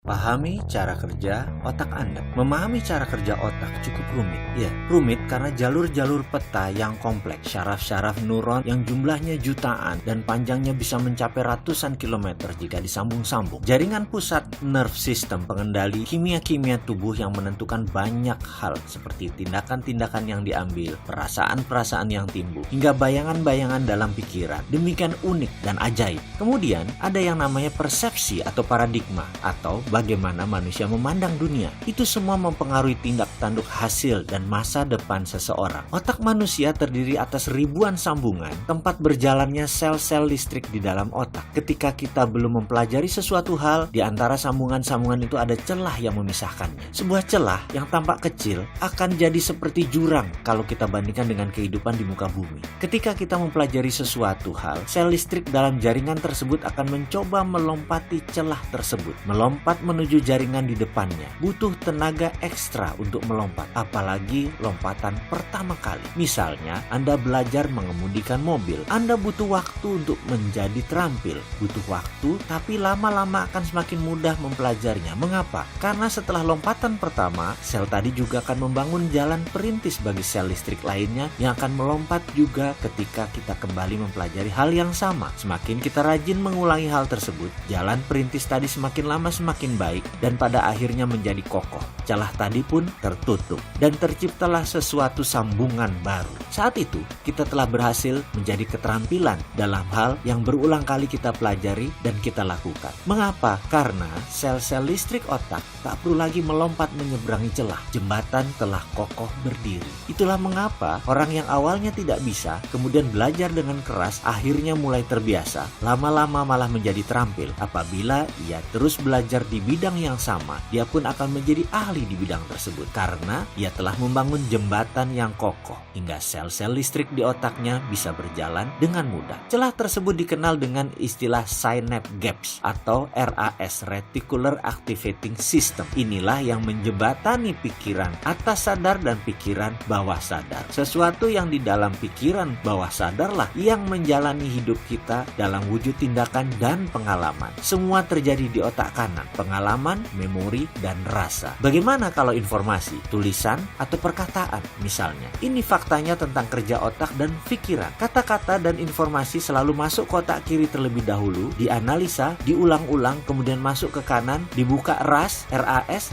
Pahami cara kerja otak Anda. Memahami cara kerja otak cukup rumit. Ya, rumit karena jalur-jalur peta yang kompleks, syaraf-syaraf neuron yang jumlahnya jutaan dan panjangnya bisa mencapai ratusan kilometer jika disambung-sambung. Jaringan pusat nerve system pengendali kimia-kimia tubuh yang menentukan banyak hal seperti tindakan-tindakan yang diambil, perasaan-perasaan yang timbul, hingga bayangan-bayangan dalam pikiran. Demikian unik dan ajaib. Kemudian ada yang namanya persepsi atau paradigma atau bagaimana manusia memandang dunia. Itu semua mempengaruhi tindak tanduk hasil dan masa depan seseorang. Otak manusia terdiri atas ribuan sambungan, tempat berjalannya sel-sel listrik di dalam otak. Ketika kita belum mempelajari sesuatu hal, di antara sambungan-sambungan itu ada celah yang memisahkannya. Sebuah celah yang tampak kecil akan jadi seperti jurang kalau kita bandingkan dengan kehidupan di muka bumi. Ketika kita mempelajari sesuatu hal, sel listrik dalam jaringan tersebut akan mencoba melompati celah tersebut. Melompat menuju jaringan di depannya butuh tenaga ekstra untuk melompat, apalagi lompatan pertama kali. Misalnya, Anda belajar mengemudikan mobil. Anda butuh waktu untuk menjadi terampil. Butuh waktu, tapi lama-lama akan semakin mudah mempelajarinya. Mengapa? Karena setelah lompatan pertama, sel tadi juga akan membangun jalan perintis bagi sel listrik lainnya yang akan melompat juga ketika kita kembali mempelajari hal yang sama. Semakin kita rajin mengulangi hal tersebut, jalan perintis tadi semakin lama semakin baik dan pada akhirnya menjadi kokoh. Celah tadi pun tertutup dan terciptalah sesuatu sambungan baru. Saat itu kita telah berhasil menjadi keterampilan dalam hal yang berulang kali kita pelajari dan kita lakukan. Mengapa? Karena sel-sel listrik otak tak perlu lagi melompat menyeberangi celah. Jembatan telah kokoh berdiri. Itulah mengapa orang yang awalnya tidak bisa kemudian belajar dengan keras akhirnya mulai terbiasa, lama-lama malah menjadi terampil. Apabila ia terus belajar di bidang yang sama, dia pun akan menjadi ahli di bidang tersebut karena ia telah membangun jembatan yang kokoh hingga sel-sel listrik di otaknya bisa berjalan dengan mudah. Celah tersebut dikenal dengan istilah synapse gaps atau RAS, Reticular Activating System. Inilah yang menjembatani pikiran atas sadar dan pikiran bawah sadar. Sesuatu yang di dalam pikiran bawah sadarlah yang menjalani hidup kita dalam wujud tindakan dan pengalaman. Semua terjadi di otak kanan, pengalaman, memori, dan rasa. Bagaimana kalau informasi, tulisan, atau perkataan misalnya? Ini faktanya tentang kerja otak dan pikiran. Kata-kata dan informasi selalu masuk ke otak kiri terlebih dahulu, dianalisa, diulang-ulang, kemudian masuk ke kanan, dibuka RAS,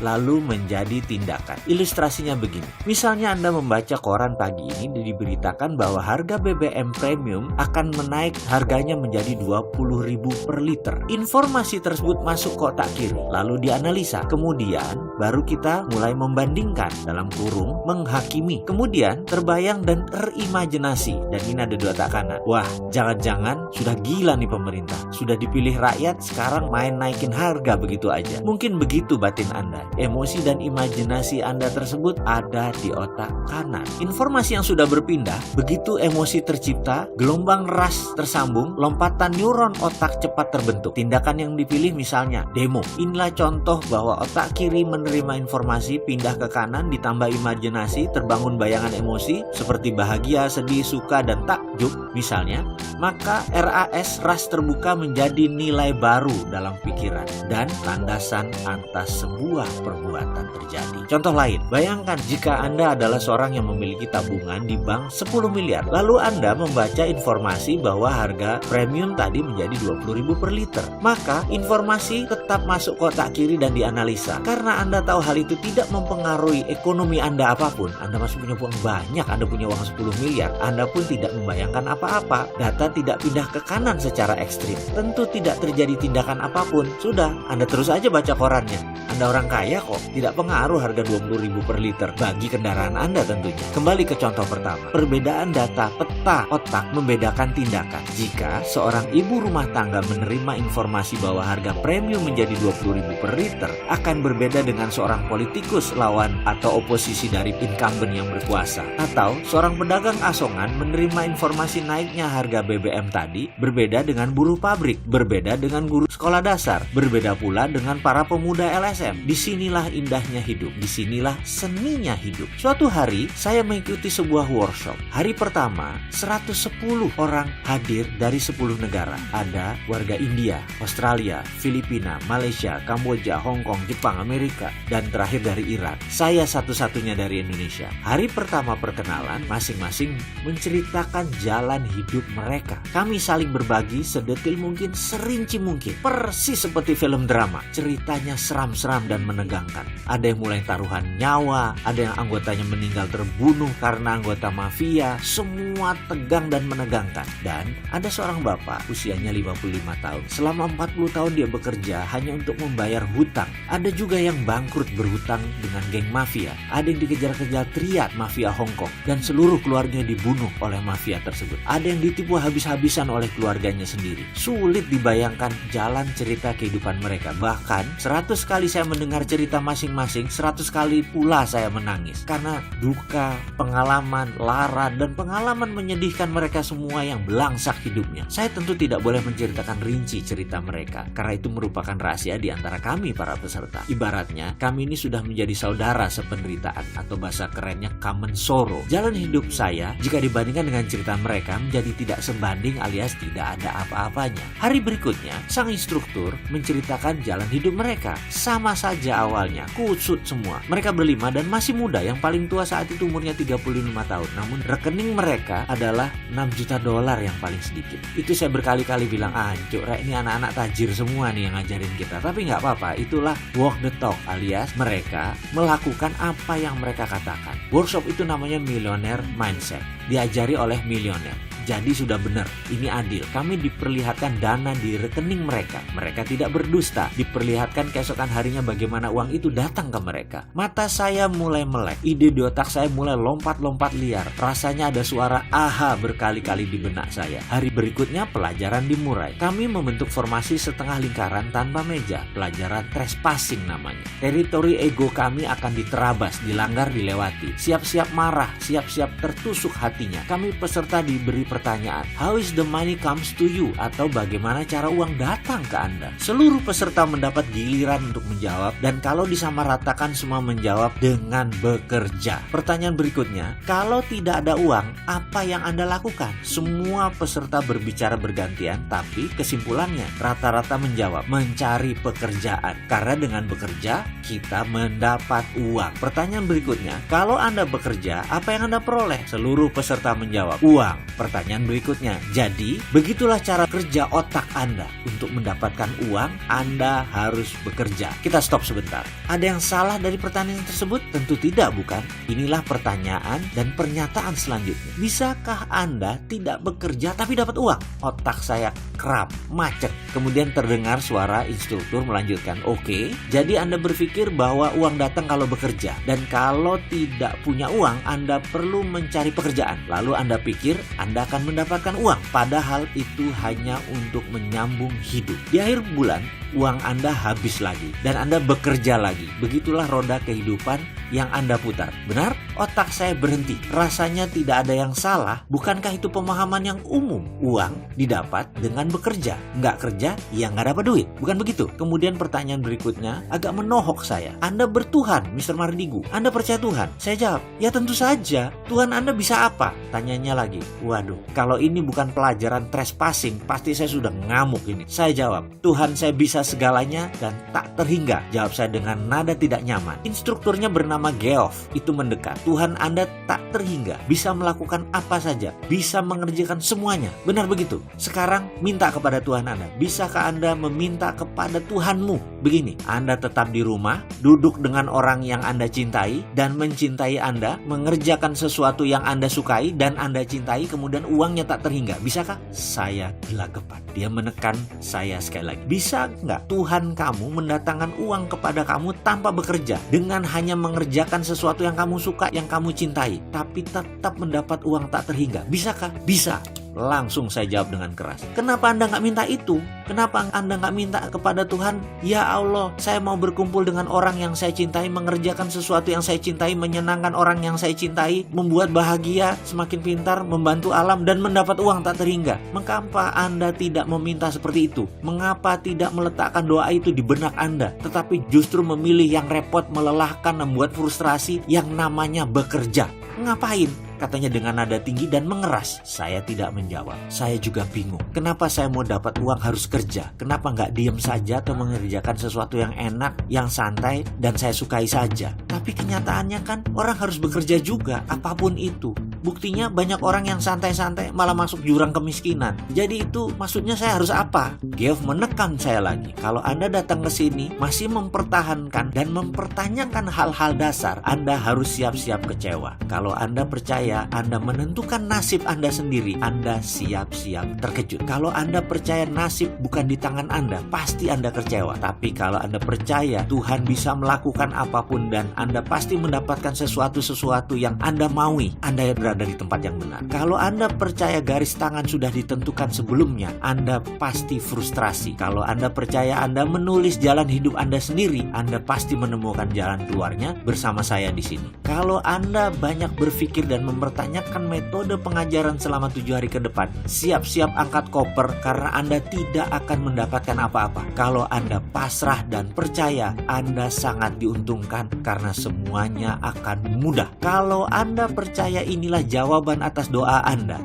lalu menjadi tindakan. Ilustrasinya begini. Misalnya Anda membaca koran pagi ini diberitakan bahwa harga BBM premium akan menaik harganya menjadi 20.000 per liter. Informasi tersebut masuk ke otak kiri, lalu dianalisa. Kemudian baru kita mulai membandingkan, dalam kurung menghakimi. Kemudian terbayang dan terimajinasi, dan ini ada di otak kanan. Wah, jangan-jangan sudah gila nih pemerintah. Sudah dipilih rakyat, sekarang main naikin harga begitu aja. Mungkin begitu batin Anda. Emosi dan imajinasi Anda tersebut ada di otak kanan. Informasi yang sudah berpindah, begitu emosi tercipta, gelombang RAS tersambung, lompatan neuron otak cepat terbentuk. Tindakan yang dipilih misalnya demo. Inilah contoh bahwa otak kiri menerima informasi, pindah ke kanan, ditambah imajinasi, terbangun bayangan emosi seperti bahagia, sedih, suka, dan takjub misalnya, maka RAS terbuka menjadi nilai baru dalam pikiran dan landasan atas sebuah perbuatan terjadi. Contoh lain, bayangkan jika Anda adalah seorang yang memiliki tabungan di bank 10 miliar, lalu Anda membaca informasi bahwa harga premium tadi menjadi 20.000 per liter. Maka informasi tetap masuk ke otak kiri dan dianalisa. Karena Anda tahu hal itu tidak mempengaruhi ekonomi Anda apapun. Anda masih punya uang banyak, Anda punya uang 10 miliar, Anda pun tidak membayangkan apa-apa. Data tidak pindah ke kanan secara ekstrim. Tentu tidak terjadi tindakan apapun. Sudah, Anda terus aja baca korannya. Anda orang kaya kok, tidak pengaruh harga 20.000 per liter bagi kendaraan Anda tentunya. Kembali ke contoh pertama. Perbedaan data peta otak membedakan tindakan. Jika seorang ibu rumah tangga menerima informasi bahwa harga premium menjadi 20.000 per liter, akan berbeda dengan seorang politikus lawan atau oposisi dari incumbent yang berkuasa. Atau seorang pedagang asongan menerima informasi naiknya harga BBM tadi, berbeda dengan buruh pabrik, berbeda dengan guru sekolah dasar, berbeda pula dengan para pemuda LSM. Sam, disinilah indahnya hidup, disinilah seninya hidup. Suatu hari saya mengikuti sebuah workshop. Hari pertama 110 orang hadir dari 10 negara. Ada warga India, Australia, Filipina, Malaysia, Kamboja, Hong Kong, Jepang, Amerika, dan terakhir dari Irak. Saya satu-satunya dari Indonesia. Hari pertama perkenalan, masing-masing menceritakan jalan hidup mereka. Kami saling berbagi sedetil mungkin, serinci mungkin. Persis seperti film drama. Ceritanya seram-seram dan menegangkan. Ada yang mulai taruhan nyawa, ada yang anggotanya meninggal terbunuh karena anggota mafia. Semua tegang dan menegangkan. Dan ada seorang bapak, usianya 55 tahun. Selama 40 tahun dia bekerja hanya untuk membayar hutang. Ada juga yang bangkrut berhutang dengan geng mafia. Ada yang dikejar-kejar triad mafia Hong Kong dan seluruh keluarganya dibunuh oleh mafia tersebut. Ada yang ditipu habis-habisan oleh keluarganya sendiri. Sulit dibayangkan jalan cerita kehidupan mereka. Bahkan 100 kali saya mendengar cerita masing-masing, 100 kali pula saya menangis. Karena duka, pengalaman, lara, dan pengalaman menyedihkan mereka semua yang belangsak hidupnya. Saya tentu tidak boleh menceritakan rinci cerita mereka, karena itu merupakan rahasia di antara kami para peserta. Ibaratnya, kami ini sudah menjadi saudara sependeritaan, atau bahasa kerennya common sorrow. Jalan hidup saya, jika dibandingkan dengan cerita mereka, menjadi tidak sebanding alias tidak ada apa-apanya. Hari berikutnya, sang instruktur menceritakan jalan hidup mereka. Sama saja awalnya, kusut semua. Mereka berlima dan masih muda, yang paling tua saat itu umurnya 35 tahun. Namun rekening mereka adalah 6 juta dolar yang paling sedikit. Itu saya berkali-kali bilang, Cuk, ini anak-anak tajir semua nih yang ngajarin kita. Tapi nggak apa-apa, itulah walk the talk, alias mereka melakukan apa yang mereka katakan. Workshop itu namanya Millionaire Mindset, diajari oleh milioner. Jadi sudah benar, ini adil. Kami diperlihatkan dana di rekening mereka. Mereka tidak berdusta. Diperlihatkan keesokan harinya bagaimana uang itu datang ke mereka. Mata saya mulai melek. Ide di otak saya mulai lompat-lompat liar. Rasanya ada suara aha berkali-kali di benak saya. Hari berikutnya pelajaran dimulai. Kami membentuk formasi setengah lingkaran tanpa meja. Pelajaran trespassing namanya. Teritori ego kami akan diterabas, dilanggar, dilewati. Siap-siap marah, siap-siap tertusuk hatinya. Kami peserta diberi pertanyaan, how is the money comes to you? Atau bagaimana cara uang datang ke Anda? Seluruh peserta mendapat giliran untuk menjawab, dan kalau disamaratakan semua menjawab dengan bekerja. Pertanyaan berikutnya, kalau tidak ada uang, apa yang Anda lakukan? Semua peserta berbicara bergantian, tapi kesimpulannya rata-rata menjawab, mencari pekerjaan. Karena dengan bekerja, kita mendapat uang. Pertanyaan berikutnya, kalau Anda bekerja, apa yang Anda peroleh? Seluruh peserta menjawab, uang. Pertanyaan berikutnya, jadi begitulah cara kerja otak Anda. Untuk mendapatkan uang, Anda harus bekerja. Kita stop sebentar. Ada yang salah dari pertanyaan tersebut? Tentu tidak, bukan? Inilah pertanyaan dan pernyataan selanjutnya. Bisakah Anda tidak bekerja tapi dapat uang? Otak saya kerap, macet. Kemudian terdengar suara instruktur melanjutkan, oke, jadi Anda berpikir bahwa uang datang kalau bekerja. Dan kalau tidak punya uang, Anda perlu mencari pekerjaan. Lalu Anda pikir Anda akan mendapatkan uang, padahal itu hanya untuk menyambung hidup. Di akhir bulan, uang Anda habis lagi dan Anda bekerja lagi. Begitulah roda kehidupan yang Anda putar. Benar? Otak saya berhenti. Rasanya tidak ada yang salah. Bukankah itu pemahaman yang umum? Uang didapat dengan bekerja. Nggak kerja, ya nggak dapat duit. Bukan begitu? Kemudian pertanyaan berikutnya agak menohok saya. Anda bertuhan, Mr. Mardigu. Anda percaya Tuhan? Saya jawab, ya tentu saja. Tuhan Anda bisa apa? Tanyanya lagi. Waduh, kalau ini bukan pelajaran trespassing, pasti saya sudah ngamuk ini. Saya jawab, Tuhan saya bisa segalanya dan tak terhingga. Jawab saya dengan nada tidak nyaman. Instrukturnya bernama Geoff. Itu mendekat. Tuhan Anda tak terhingga. Bisa melakukan apa saja. Bisa mengerjakan semuanya. Benar begitu? Sekarang minta kepada Tuhan Anda. Bisakah Anda meminta kepada Tuhanmu? Begini, Anda tetap di rumah, duduk dengan orang yang Anda cintai dan mencintai Anda, mengerjakan sesuatu yang Anda sukai dan Anda cintai, kemudian uangnya tak terhingga. Bisakah? Saya gelagapan. Dia menekan saya sekali lagi. Bisa nggak Tuhan kamu mendatangkan uang kepada kamu tanpa bekerja, dengan hanya mengerjakan sesuatu yang kamu suka, yang kamu cintai, tapi tetap mendapat uang tak terhingga? Bisakah? Bisa. Langsung saya jawab dengan keras. Kenapa Anda nggak minta itu? Kenapa Anda nggak minta kepada Tuhan, ya Allah, saya mau berkumpul dengan orang yang saya cintai, mengerjakan sesuatu yang saya cintai, menyenangkan orang yang saya cintai, membuat bahagia, semakin pintar, membantu alam, dan mendapat uang tak terhingga. Mengapa Anda tidak meminta seperti itu? Mengapa tidak meletakkan doa itu di benak Anda, tetapi justru memilih yang repot, melelahkan, membuat frustrasi yang namanya bekerja? Ngapain? Katanya dengan nada tinggi dan mengeras. Saya tidak menjawab. Saya juga bingung. Kenapa saya mau dapat uang harus kerja? Kenapa nggak diem saja atau mengerjakan sesuatu yang enak, yang santai, dan saya sukai saja? Tapi kenyataannya kan orang harus bekerja juga, apapun itu. Buktinya banyak orang yang santai-santai malah masuk jurang kemiskinan. Jadi itu maksudnya saya harus apa? Geoff menekan saya lagi. Kalau Anda datang ke sini masih mempertahankan dan mempertanyakan hal-hal dasar, Anda harus siap-siap kecewa. Kalau Anda percaya Anda menentukan nasib Anda sendiri, Anda siap-siap terkejut. Kalau Anda percaya nasib bukan di tangan Anda, pasti Anda kecewa. Tapi kalau Anda percaya Tuhan bisa melakukan apapun dan Anda pasti mendapatkan sesuatu yang Anda maui, Anda berada di tempat yang benar. Kalau Anda percaya garis tangan sudah ditentukan sebelumnya, Anda pasti frustrasi. Kalau Anda percaya Anda menulis jalan hidup Anda sendiri, Anda pasti menemukan jalan keluarnya bersama saya di sini. Kalau Anda banyak berpikir dan mempertanyakan metode pengajaran selama 7 hari ke depan, siap-siap angkat koper karena Anda tidak akan mendapatkan apa-apa. Kalau Anda pasrah dan percaya, Anda sangat diuntungkan karena semuanya akan mudah. Kalau Anda percaya inilah jawaban atas doa Anda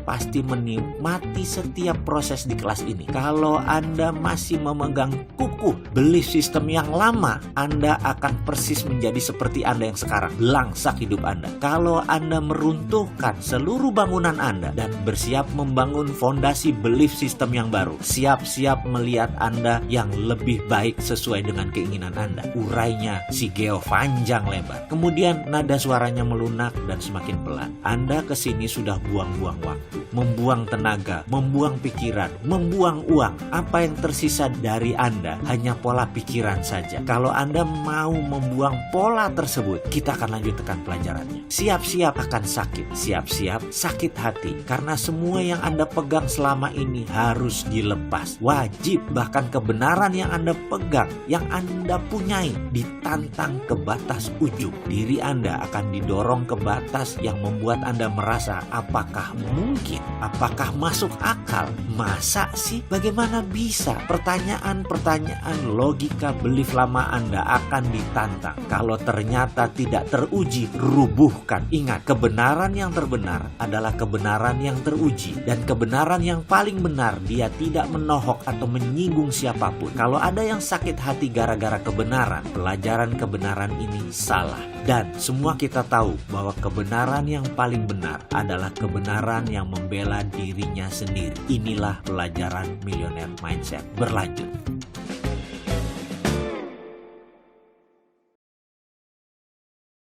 pasti menikmati setiap proses di kelas ini. Kalau Anda masih memegang kukuh belief system yang lama, Anda akan persis menjadi seperti Anda yang sekarang, langsak hidup Anda. Kalau Anda meruntuhkan seluruh bangunan Anda dan bersiap membangun fondasi belief system yang baru, siap-siap melihat Anda yang lebih baik sesuai dengan keinginan Anda. Urainya si Geoff panjang lebar. Kemudian nada suaranya melunak dan semakin pelan. Anda kesini sudah buang-buang waktu, membuang tenaga, membuang pikiran, membuang uang. Apa yang tersisa dari Anda hanya pola pikiran saja. Kalau Anda mau membuang pola tersebut, kita akan lanjutkan pelajarannya. Siap-siap akan sakit, siap-siap sakit hati, karena semua yang Anda pegang selama ini harus dilepas. Wajib, bahkan kebenaran yang Anda pegang, yang Anda punyai, ditantang ke batas ujung. Diri Anda akan didorong ke batas yang membuat Anda merasa, apakah mungkin? Apakah masuk akal? Masa sih? Bagaimana bisa? Pertanyaan-pertanyaan logika belief lama Anda akan ditantang. Kalau ternyata tidak teruji, rubuhkan. Ingat, kebenaran yang terbenar adalah kebenaran yang teruji. Dan kebenaran yang paling benar, dia tidak menohok atau menyinggung siapapun. Kalau ada yang sakit hati gara-gara kebenaran, pelajaran kebenaran ini salah. Dan semua kita tahu bahwa kebenaran yang paling benar adalah kebenaran yang membela dirinya sendiri. Inilah pelajaran Millionaire Mindset. Berlanjut.